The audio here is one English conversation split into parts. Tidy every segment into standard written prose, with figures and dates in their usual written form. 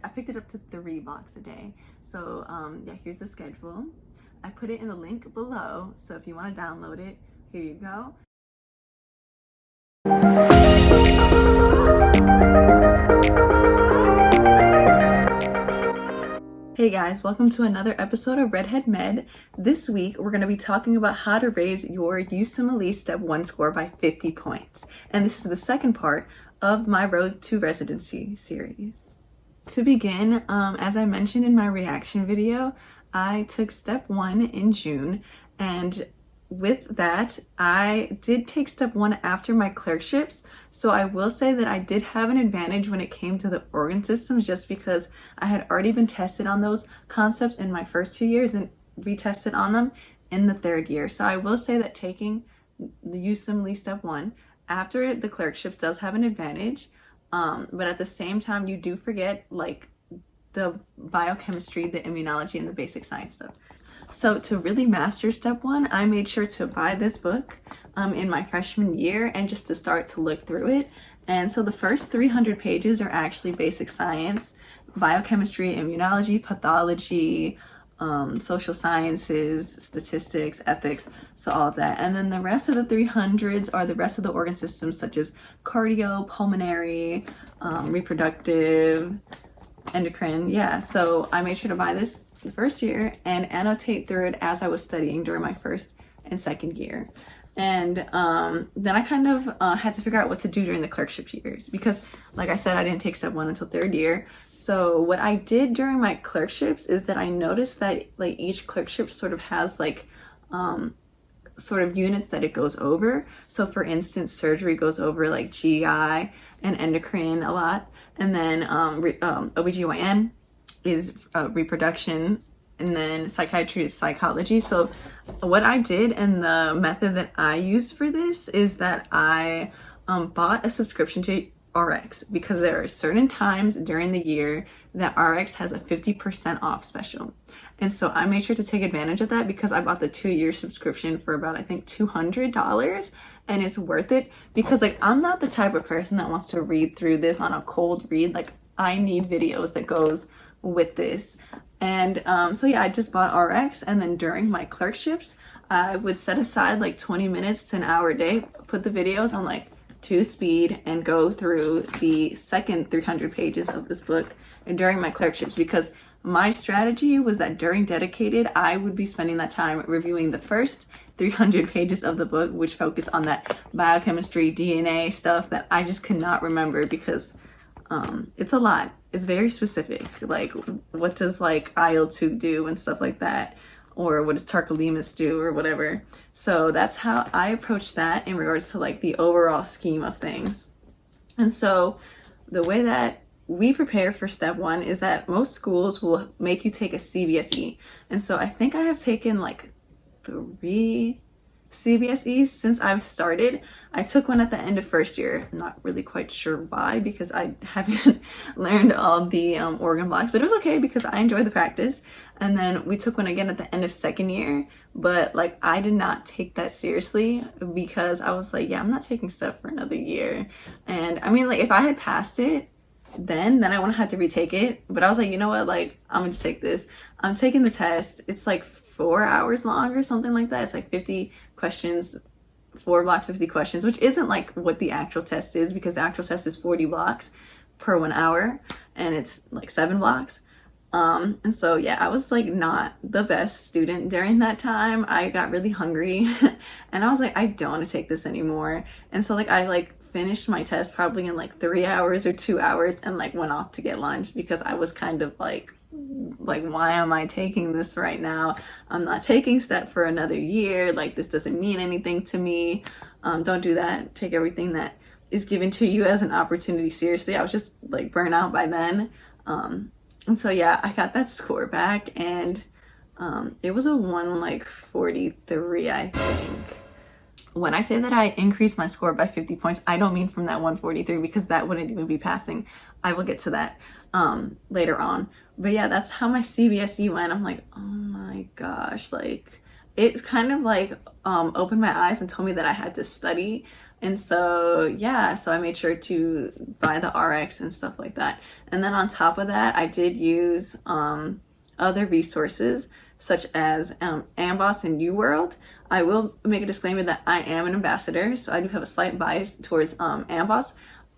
I picked it up to 3 blocks a day. So yeah, here's the schedule. I put it in the link below, so if you want to download it, here you go. Hey guys, welcome to another episode of Red.head.med. This week, we're going to be talking about how to raise your USMLE Step 1 score by 50 points. And this is the second part of my Road to Residency series. To begin, as I mentioned in my reaction video, I took Step 1 in June, and with that, I did take Step 1 after my clerkships, so I will say that I did have an advantage when it came to the organ systems just because I had already been tested on those concepts in my first 2 years and retested on them in the third year. So I will say that taking the USMLE Step 1 after the clerkships does have an advantage, but at the same time, you do forget like the biochemistry, the immunology, and the basic science stuff. So to really master Step 1, I made sure to buy this book in my freshman year and just to start to look through it. And so the first 300 pages are actually basic science, biochemistry, immunology, pathology, social sciences, statistics, ethics, so all of that. And then the rest of the 300s are the rest of the organ systems such as cardio, pulmonary, reproductive, endocrine. Yeah, so I made sure to buy this the first year and annotate through it as I was studying during my first and second year. And then I kind of had to figure out what to do during the clerkship years because, like I said, I didn't take Step 1 until third year. So what I did during my clerkships is that I noticed that like each clerkship sort of has like sort of units that it goes over. So for instance, surgery goes over like GI and endocrine a lot. And then OBGYN is reproduction, and then psychiatry is psychology. So what I did and the method that I used for this is that I bought a subscription to RX because there are certain times during the year that RX has a 50% off special. And so I made sure to take advantage of that because I bought the 2-year subscription for about, I think, $200. And it's worth it because like I'm not the type of person that wants to read through this on a cold read. Like I need videos that goes with this. And so yeah, I just bought RX, and then during my clerkships I would set aside like 20 minutes to an hour a day, put the videos on like 2 speed and go through the second 300 pages of this book and during my clerkships, because my strategy was that during dedicated I would be spending that time reviewing the first 300 pages of the book, which focused on that biochemistry, DNA stuff that I just could not remember because it's a lot. It's very specific. Like, what does like IL-2 do and stuff like that? Or what does tacrolimus do or whatever? So that's how I approach that in regards to like the overall scheme of things. And so the way that we prepare for Step 1 is that most schools will make you take a CBSE. And so I think I have taken like 3 CBSEs since I've started. I took one at the end of first year. I'm not really quite sure why because I haven't learned all the organ blocks, but it was okay because I enjoyed the practice. And then we took one again at the end of second year, but like I did not take that seriously because I was like, yeah, I'm not taking stuff for another year. And I mean, like if I had passed it, then I wouldn't have to retake it. But I was like, you know what, like I'm gonna just take this. I'm taking the test. It's like 4 hours long or something like that. It's like 50 questions, 4 blocks, 50 questions, which isn't like what the actual test is because the actual test is 40 blocks per 1 hour and it's like 7 blocks. And so yeah, I was like not the best student during that time. I got really hungry and I was like, I don't want to take this anymore. And so like I like finished my test probably in like 3 hours or 2 hours and like went off to get lunch because I was kind of like why am I taking this right now? I'm not taking Step for another year. Like this doesn't mean anything to me. Don't do that. Take everything that is given to you as an opportunity seriously. I was just like burnt out by then. And so yeah, I got that score back and it was a 143, I think. When I say that I increased my score by 50 points, I don't mean from that 143 because that wouldn't even be passing. I will get to that later on. But yeah, that's how my CBSE went. I'm like, oh my gosh, like it kind of like opened my eyes and told me that I had to study And so yeah, so I made sure to buy the RX and stuff like that. And then on top of that, I did use other resources such as AMBOSS and UWORLD. I will make a disclaimer that I am an ambassador, so I do have a slight bias towards AMBOSS,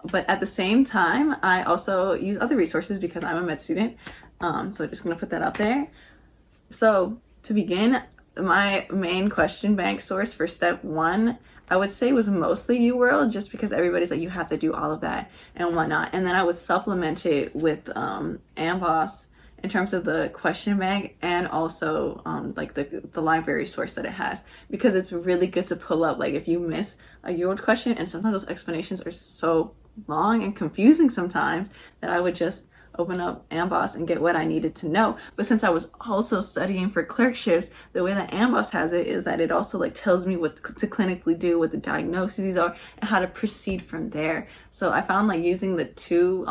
but at the same time, I also use other resources because I'm a med student. So just gonna put that out there. So to begin, my main question bank source for step 1, I would say, was mostly UWorld, just because everybody's like, you have to do all of that and whatnot. And then I would supplement it with AMBOSS in terms of the question bank, and also like the library source that it has, because it's really good to pull up like if you miss a UWorld question, and sometimes those explanations are so long and confusing sometimes that I would just open up AMBOSS and get what I needed to know. But since I was also studying for clerkships, the way that AMBOSS has it is that it also like tells me what to clinically do, what the diagnoses are, and how to proceed from there. So I found like using the two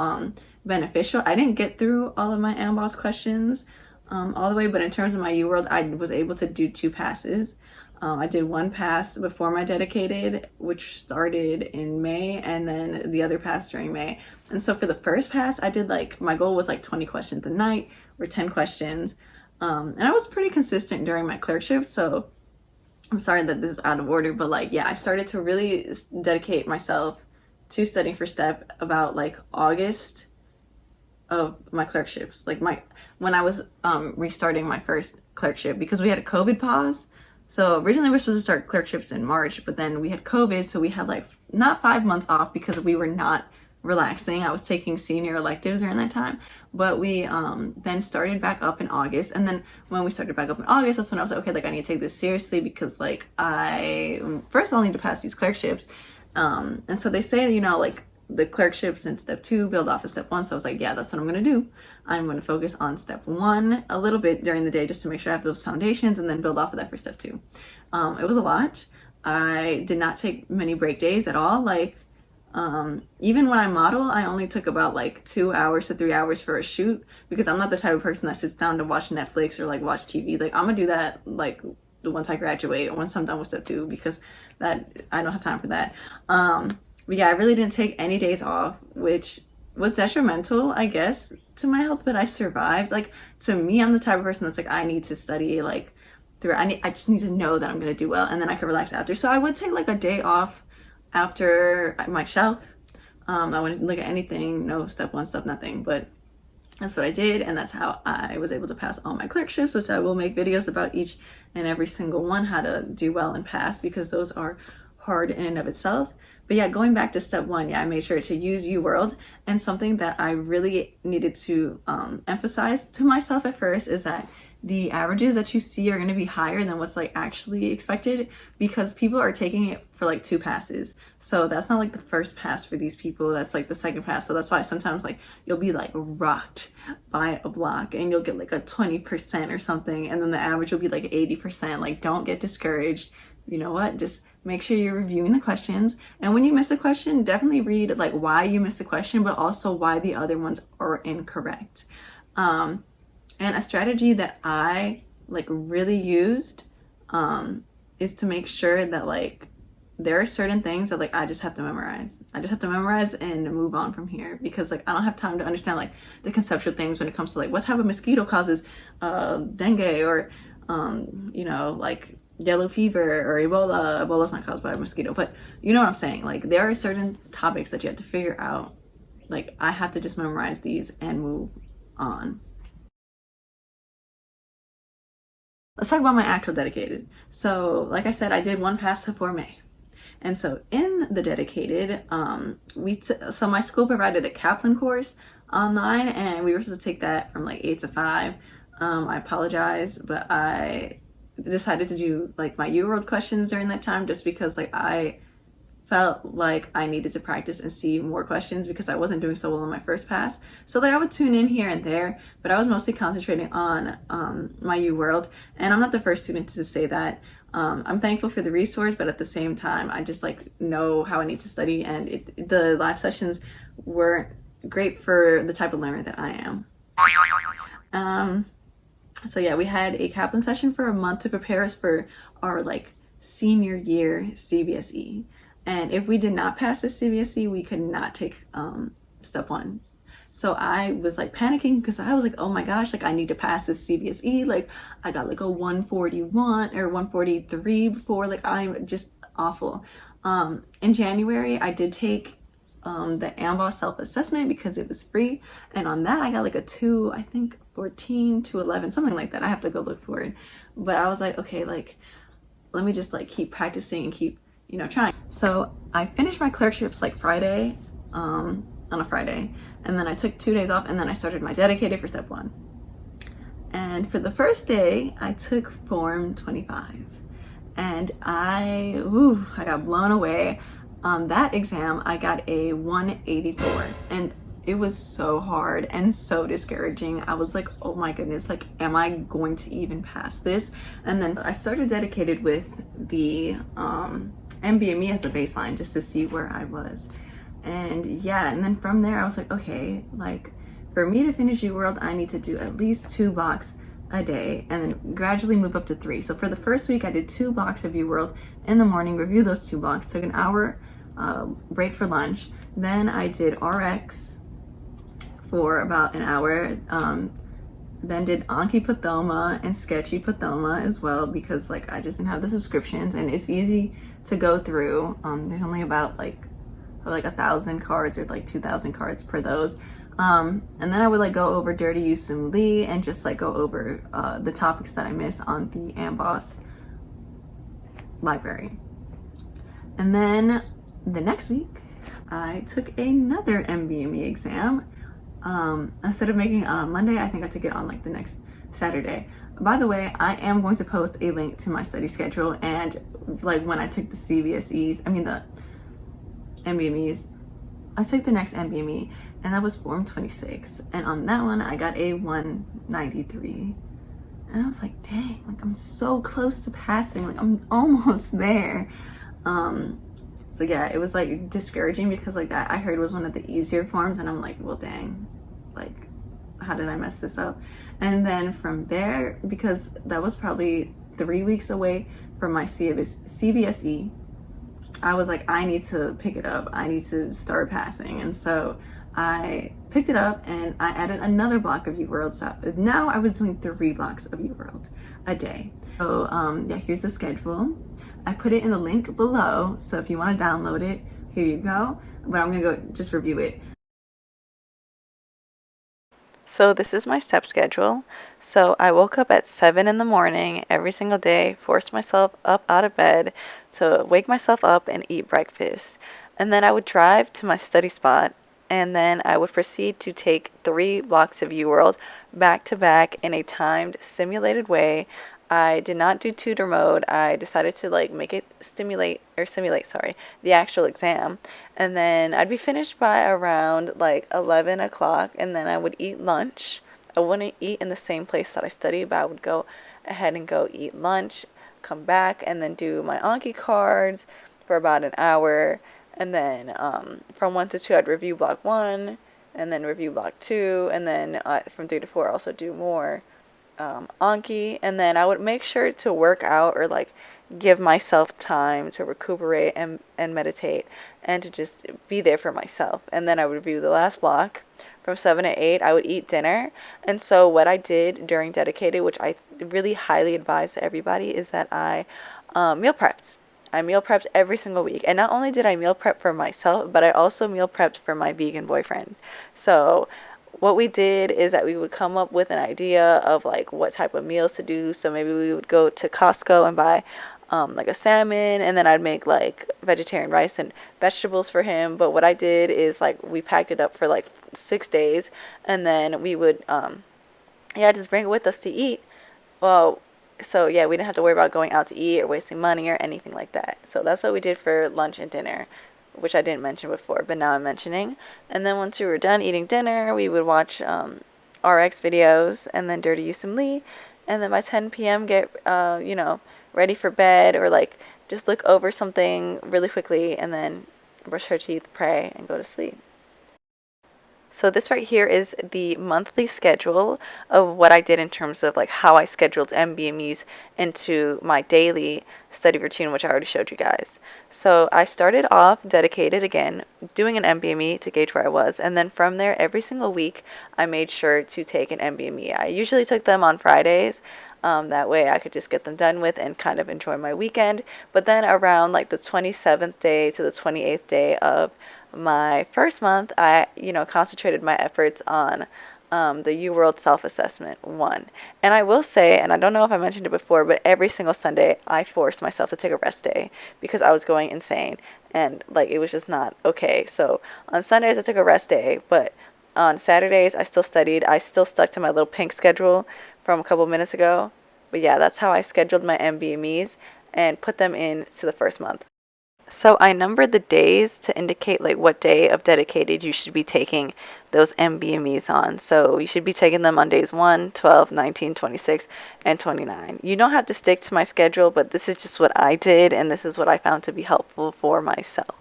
beneficial. I didn't get through all of my AMBOSS questions all the way, but in terms of my UWorld, I was able to do 2 passes. I did 1 pass before my dedicated, which started in May, and then the other pass during May. And so for the first pass, I did like, my goal was like 20 questions a night, or 10 questions. And I was pretty consistent during my clerkship, so I'm sorry that this is out of order, but like, yeah, I started to really dedicate myself to studying for STEP about like August of my clerkships, like when I was restarting my first clerkship, because we had a COVID pause. So originally we were supposed to start clerkships in March, but then we had COVID, so we had like not 5 months off because we were not relaxing. I was taking senior electives during that time, but we then started back up in August. And then when we started back up in August, that's when I was like, okay, like I need to take this seriously, because like first I'll need to pass these clerkships. And so they say, you know, like the clerkships in step 2 build off of step 1. So I was like, yeah, that's what I'm going to do. I'm going to focus on step 1 a little bit during the day, just to make sure I have those foundations, and then build off of that for step 2. It was a lot. I did not take many break days at all. Like, even when I model, I only took about like 2 hours to 3 hours for a shoot, because I'm not the type of person that sits down to watch Netflix or like watch TV. Like, I'm gonna do that like once I graduate, or once I'm done with step 2, because that I don't have time for that. But yeah, I really didn't take any days off, which was detrimental, I guess, to my health, but I survived. Like, to me, I'm the type of person that's like, I need to study like through, I just need to know that I'm gonna do well, and then I can relax after. So I would take like a day off after my shelf. I wouldn't look at anything, no step 1 stuff, nothing, but that's what I did, and that's how I was able to pass all my clerkships, which I will make videos about each and every single one, how to do well and pass, because those are hard in and of itself. But yeah, going back to step 1, yeah, I made sure to use UWorld. And something that I really needed to emphasize to myself at first is that the averages that you see are going to be higher than what's like actually expected, because people are taking it for like 2 passes. So that's not like the first pass for these people, that's like the second pass. So that's why sometimes like you'll be like rocked by a block and you'll get like a 20% or something, and then the average will be like 80%. Like, don't get discouraged. You know what? Just make sure you're reviewing the questions. And when you miss a question, definitely read like why you missed the question, but also why the other ones are incorrect. And a strategy that I like really used is to make sure that like there are certain things that like I just have to memorize. I just have to memorize and move on from here, because like I don't have time to understand like the conceptual things when it comes to like what type of mosquito causes dengue, or you know, like yellow fever or Ebola. Ebola's not caused by a mosquito, but you know what I'm saying. Like, there are certain topics that you have to figure out. Like, I have to just memorize these and move on. Let's talk about my actual dedicated. So like I said, I did 1 pass before May. And so in the dedicated, so my school provided a Kaplan course online, and we were supposed to take that from like 8 to 5. I apologize, but I decided to do like my UWorld questions during that time, just because like I felt like I needed to practice and see more questions, because I wasn't doing so well on my first pass. So like I would tune in here and there, but I was mostly concentrating on my UWorld. And I'm not the first student to say that. I'm thankful for the resource, but at the same time, I just like know how I need to study, and the live sessions weren't great for the type of learner that I am. So yeah, we had a Kaplan session for a month to prepare us for our like senior year CBSE. And if we did not pass the CBSE, we could not take step one. So I was like panicking because I was like, oh my gosh, like I need to pass this CBSE. Like I got like a 141 or 143 before. Like I'm just awful. In January, I did take the AMBOSS self-assessment because it was free. And on that, I got like a 2, I think 14 to 11, something like that. I have to go look for it. But I was like, okay, like let me just like keep practicing and keep, you know, trying. So I finished my clerkships like Friday, on a Friday. And then I took 2 days off and then I started my dedicated for step 1. And for the first day, I took Form 25. And I got blown away. On that exam, I got a 184. And it was so hard and so discouraging. I was like, oh my goodness, like, am I going to even pass this? And then I started dedicated with the NBME as a baseline just to see where I was. And yeah, and then from there I was like, okay, like for me to finish UWorld, I need to do at least 2 blocks a day and then gradually move up to 3. So for the first week, I did 2 blocks of UWorld in the morning, review those 2 blocks, took an hour break for lunch. Then I did RX for about an hour. Then did Anki Pathoma and Sketchy Pathoma as well because like I just didn't have the subscriptions and it's easy to go through. There's only about like 1,000 cards or like 2,000 cards per those. And then I would like go over Dirty USMLE and just like go over the topics that I missed on the AMBOSS library. And then the next week, I took another NBME exam. Instead of making it on Monday, I think I took it on like the next Saturday. By the way, I am going to post a link to my study schedule and like when I took the CBSEs, I mean the NBMEs. I took the next NBME and that was Form 26. And on that one, I got a 193. And I was like, dang, like I'm so close to passing. Like I'm almost there. So yeah, it was like discouraging because like that I heard was one of the easier forms and I'm like, well, dang, like how did I mess this up? And then from there, because that was probably 3 weeks away from my CBSE, I was like, I need to pick it up. I need to start passing. And so I picked it up and I added another block of UWorld stuff. Now I was doing 3 blocks of UWorld a day. So yeah, here's the schedule. I put it in the link below. So if you want to download it, here you go. But I'm gonna go just review it. So this is my step schedule. So I woke up at 7 in the morning every single day, forced myself up out of bed to wake myself up and eat breakfast. And then I would drive to my study spot and then I would proceed to take 3 blocks of UWorld back to back in a timed, simulated way. I did not do tutor mode. I decided to like make it simulate the actual exam. And then I'd be finished by around like 11 o'clock and then I would eat lunch. I wouldn't eat in the same place that I studied, but I would go ahead and go eat lunch, come back and then do my Anki cards for about an hour. And then from 1 to 2, I'd review block 1 and then review block 2. And then from 3 to 4, also do more Anki. And then I would make sure to work out or like give myself time to recuperate and meditate and to just be there for myself. And then I would review the last block. From 7 to 8, I would eat dinner. And so what I did during Dedicated, which I really highly advise to everybody, is that I meal prepped. I meal prepped every single week. And not only did I meal prep for myself, but I also meal prepped for my vegan boyfriend. So what we did is that we would come up with an idea of like what type of meals to do. So maybe we would go to Costco and buy like a salmon, and then I'd make like vegetarian rice and vegetables for him. But what I did is like we packed it up for like 6 days, and then we would just bring it with us to eat. Well, so yeah, we didn't have to worry about going out to eat or wasting money or anything like that. So that's what we did for lunch and dinner, which I didn't mention before, but now I'm mentioning. And then once we were done eating dinner, we would watch RX videos and then Dirty USMLE, and then by 10 p.m. get ready for bed or like just look over something really quickly and then brush her teeth, pray, and go to sleep. So this right here is the monthly schedule of what I did in terms of like how I scheduled NBMEs into my daily study routine, which I already showed you guys. So I started off dedicated again, doing an NBME to gauge where I was. And then from there, every single week, I made sure to take an NBME. I usually took them on Fridays. That way I could just get them done with and kind of enjoy my weekend. But then around like the 27th day to the 28th day of my first month, I, concentrated my efforts on the UWorld Self-Assessment 1. And I will say, and I don't know if I mentioned it before, but every single Sunday I forced myself to take a rest day because I was going insane and like it was just not okay. So on Sundays I took a rest day, but on Saturdays I still studied. I still stuck to my little pink schedule from a couple minutes ago. But yeah, that's how I scheduled my NBMEs and put them into the first month. So I numbered the days to indicate like what day of dedicated you should be taking those NBMEs on. So you should be taking them on days 1, 12, 19, 26, and 29. You don't have to stick to my schedule, but this is just what I did, and this is what I found to be helpful for myself.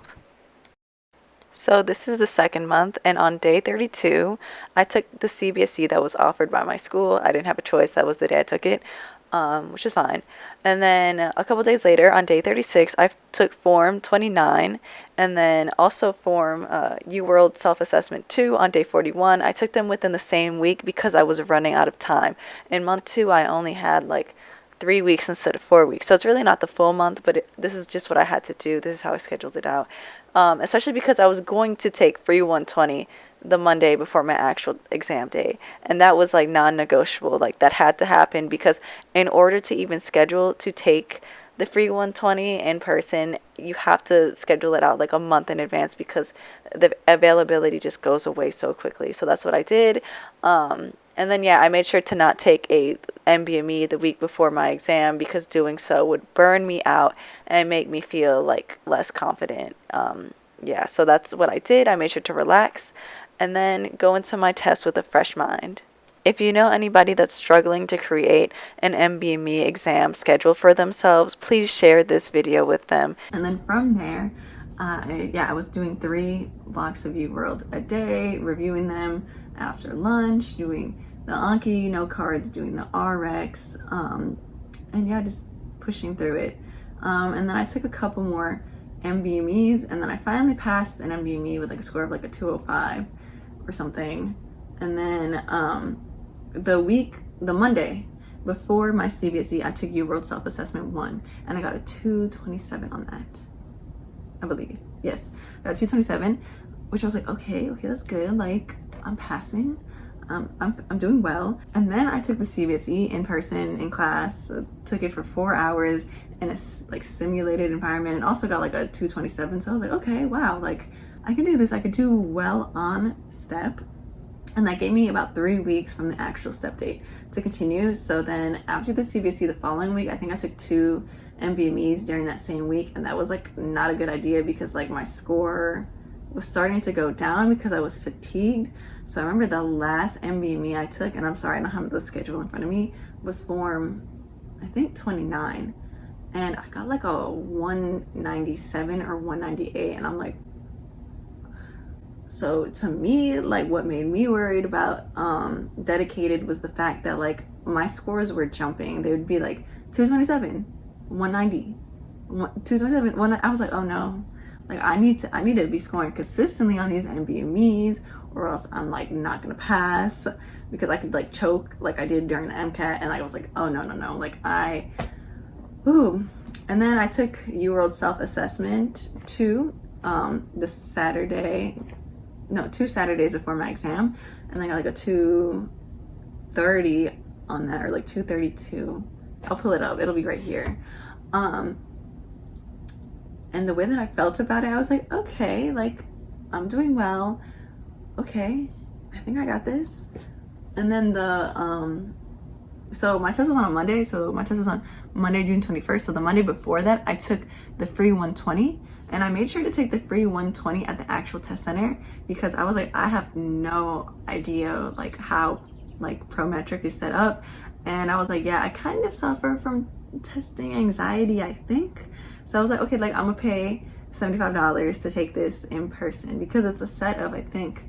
So this is the second month, and on day 32, I took the CBSE that was offered by my school. I didn't have a choice. That was the day I took it. Which is fine. And then a couple days later, on day 36, I took Form 29, and then also Form UWorld Self-Assessment 2 on day 41. I took them within the same week because I was running out of time. In month 2, I only had like 3 weeks instead of 4 weeks. So it's really not the full month, but this is just what I had to do. This is how I scheduled it out. Especially because I was going to take Free 120 the Monday before my actual exam day, and that was like non-negotiable. Like that had to happen because in order to even schedule to take the Free 120 in person, you have to schedule it out like a month in advance because the availability just goes away so quickly. So that's what I did. And then yeah, I made sure to not take a NBME the week before my exam because doing so would burn me out and make me feel like less confident. Yeah, so that's what I did. I made sure to relax and then go into my test with a fresh mind. If you know anybody that's struggling to create an NBME exam schedule for themselves, please share this video with them. And then from there, I was doing 3 blocks of UWorld a day, reviewing them after lunch, doing the Anki, no cards, doing the RX, and yeah, just pushing through it. And then I took a couple more NBMEs, and then I finally passed an NBME with like a score of like a 205 or something. And then the Monday before my CBSE, I took UWorld Self-Assessment 1, and I got a 227 on that, I believe. Yes, I got a 227, which I was like, okay, that's good. Like I'm passing. I'm doing well. And then I took the CBSE in person in class, took it for 4 hours in a like simulated environment, and also got like a 227. So I was like, okay, wow, like I can do this. I could do well on step. And that gave me about 3 weeks from the actual step date to continue. So then after the CBSE the following week, I think I took 2 NBMEs during that same week, and that was like not a good idea because like my score was starting to go down because I was fatigued. So I remember the last NBME I took, and I'm sorry, I don't have the schedule in front of me, was Form, I think 29. And I got like a 197 or 198, and I'm like, so to me, like what made me worried about dedicated was the fact that like my scores were jumping. They would be like 227, 190, 227, 1. I was like, oh no, like I need to be scoring consistently on these NBMEs, or else I'm like not gonna pass, because I could like choke like I did during the MCAT. And like I was like, oh no, like and then I took UWorld Self-Assessment 2 the Saturday, no, 2 Saturdays before my exam, and I got like a 230 on that, or like 232. I'll pull it up, it'll be right here. And the way that I felt about it, I was like, okay, like I'm doing well, okay, I think I got this. And then so my test was on a Monday, so my test was on Monday, June 21st. So the Monday before that, I took the Free 120, and I made sure to take the Free 120 at the actual test center, because I was like, I have no idea like how like Prometric is set up. And I was like, yeah, I kind of suffer from testing anxiety, I think. So I was like, okay, like I'm gonna pay $75 to take this in person, because it's a set of, I think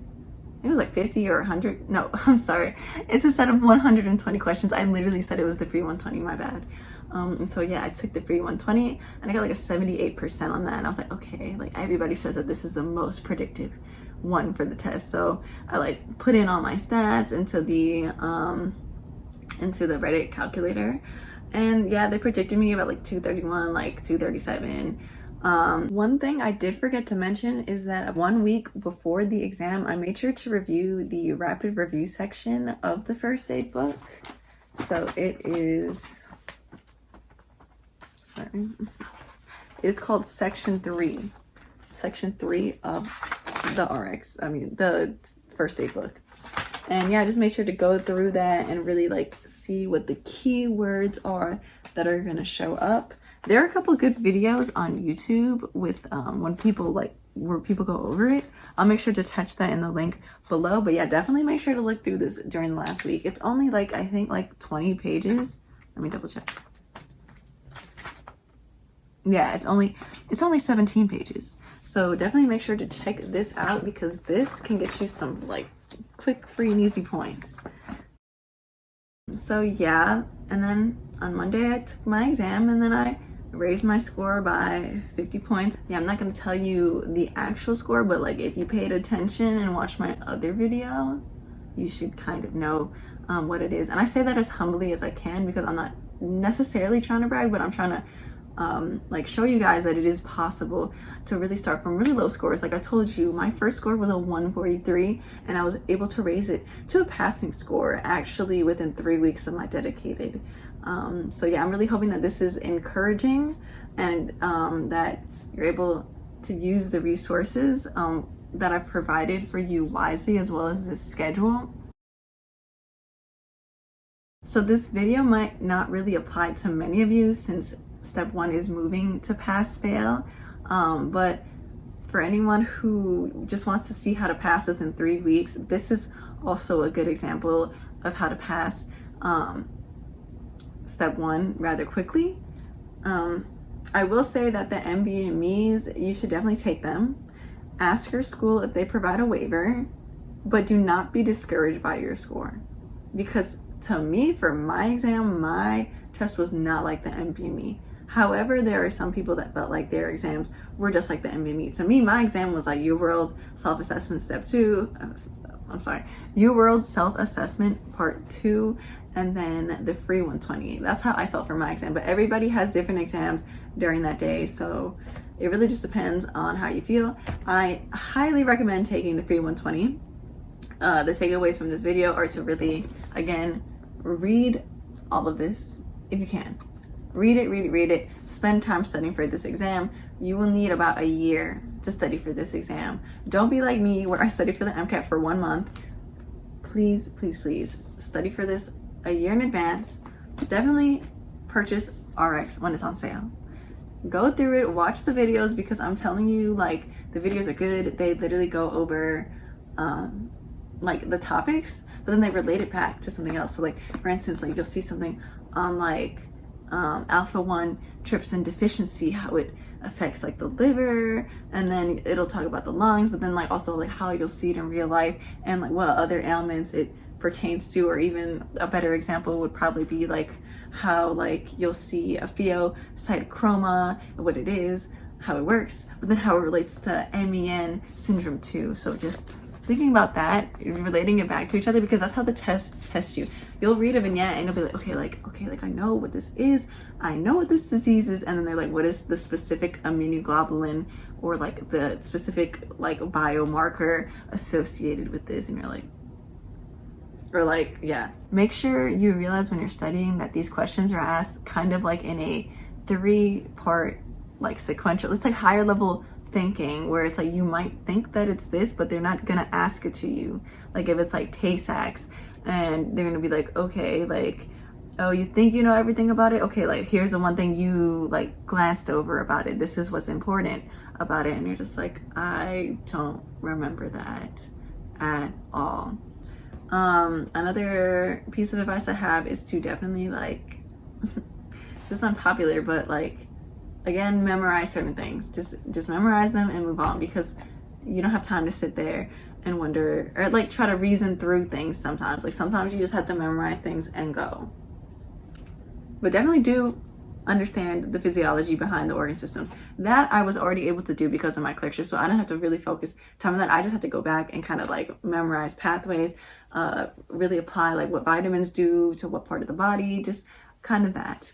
it was like 50 or 100. No, I'm sorry. It's a set of 120 questions. I literally said it was the free 120, my bad. And so yeah, I took the free 120 and I got like a 78% on that. And I was like, okay, like everybody says that this is the most predictive one for the test. So I like put in all my stats into the Reddit calculator. And yeah, they predicted me about like 231, like 237. One thing I did forget to mention is that 1 week before the exam, I made sure to review the rapid review section of the first aid book. So it is, sorry, it's called section 3 of the the first aid book. And yeah, I just made sure to go through that and really like see what the key words are that are gonna show up. There are a couple good videos on YouTube with where people go over it. I'll make sure to attach that in the link below. But yeah, definitely make sure to look through this during the last week. It's only like, I think like 20 pages. Let me double check. Yeah, it's only 17 pages. So definitely make sure to check this out because this can get you some like quick, free, and easy points. So yeah, and then on Monday I took my exam and then I raised my score by 50 points. Yeah, I'm not going to tell you the actual score, but like if you paid attention and watched my other video, you should kind of know what it is. And I say that as humbly as I can because I'm not necessarily trying to brag, but I'm trying to like show you guys that it is possible to really start from really low scores. Like I told you, my first score was a 143 and I was able to raise it to a passing score actually within 3 weeks of my dedicated. So yeah, I'm really hoping that this is encouraging and that you're able to use the resources that I've provided for you wisely, as well as this schedule. So this video might not really apply to many of you since step 1 is moving to pass fail, but for anyone who just wants to see how to pass within 3 weeks, this is also a good example of how to pass step 1 rather quickly. I will say that the NBMES, you should definitely take them. Ask your school if they provide a waiver, but do not be discouraged by your score, because to me, for my exam, my test was not like the NBME. However, there are some people that felt like their exams were just like the NBME. To me, my exam was like UWORLD Self-Assessment Step 2, UWORLD Self-Assessment Part 2, and then the free 120. That's how I felt for my exam, but everybody has different exams during that day, so it really just depends on how you feel. I highly recommend taking the free 120. The takeaways from this video are to really, again, read all of this if you can. Read it. Spend time studying for this exam. You will need about a year to study for this exam. Don't be like me where I studied for the MCAT for 1 month. Please study for this a year in advance. Definitely purchase RX when it's on sale. Go through it, watch the videos, because I'm telling you, like, the videos are good. They literally go over like the topics, but then they relate it back to something else. So like, for instance, like you'll see something on like alpha-1 trypsin deficiency, how it affects like the liver, and then it'll talk about the lungs, but then like also like how you'll see it in real life and like what other ailments it pertains to. Or even a better example would probably be like how like you'll see a pheocytochroma, what it is, how it works, but then how it relates to MEN syndrome too. So just thinking about that, relating it back to each other, because that's how the test tests you. You'll read a vignette and you'll be like, okay, I know what this is, I know what this disease is, and then they're like, what is the specific immunoglobulin or like the specific like biomarker associated with this? And you're like, or like, yeah. Make sure you realize when you're studying that these questions are asked kind of like in a 3-part like sequential, it's like higher level thinking, where it's like you might think that it's this, but they're not gonna ask it to you. Like if it's like Tay-Sachs, and they're gonna be like, okay, like, oh, you think you know everything about it? Okay, like here's the one thing you like glanced over about it. This is what's important about it. And you're just like, I don't remember that at all. Another piece of advice I have is to definitely like, this is unpopular, but like, again, memorize certain things. Just memorize them and move on, because you don't have time to sit there and wonder, or like try to reason through things sometimes. Like sometimes you just have to memorize things and go. But definitely do understand the physiology behind the organ system. That I was already able to do because of my clerkship, so I don't have to really focus time on that. I just have to go back and kind of like memorize pathways, really apply like what vitamins do to what part of the body, just kind of that.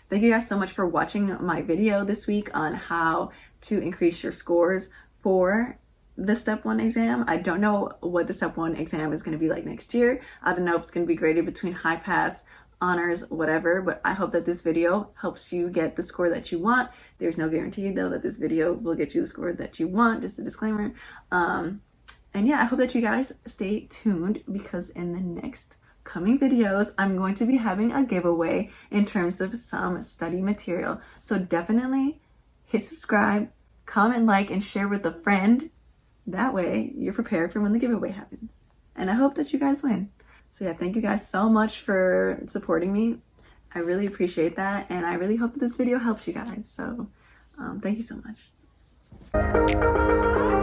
Thank you guys so much for watching my video this week on how to increase your scores for the step 1 exam. I don't know what the step 1 exam is going to be like next year. I don't know if it's going to be graded between high pass, honors, whatever, but I hope that this video helps you get the score that you want. There's no guarantee though that this video will get you the score that you want, just a disclaimer. And yeah, I hope that you guys stay tuned, because in the next coming videos I'm going to be having a giveaway in terms of some study material. So definitely hit subscribe, comment, like, and share with a friend. That way you're prepared for when the giveaway happens. And I hope that you guys win. So yeah, thank you guys so much for supporting me. I really appreciate that, and I really hope that this video helps you guys. So thank you so much.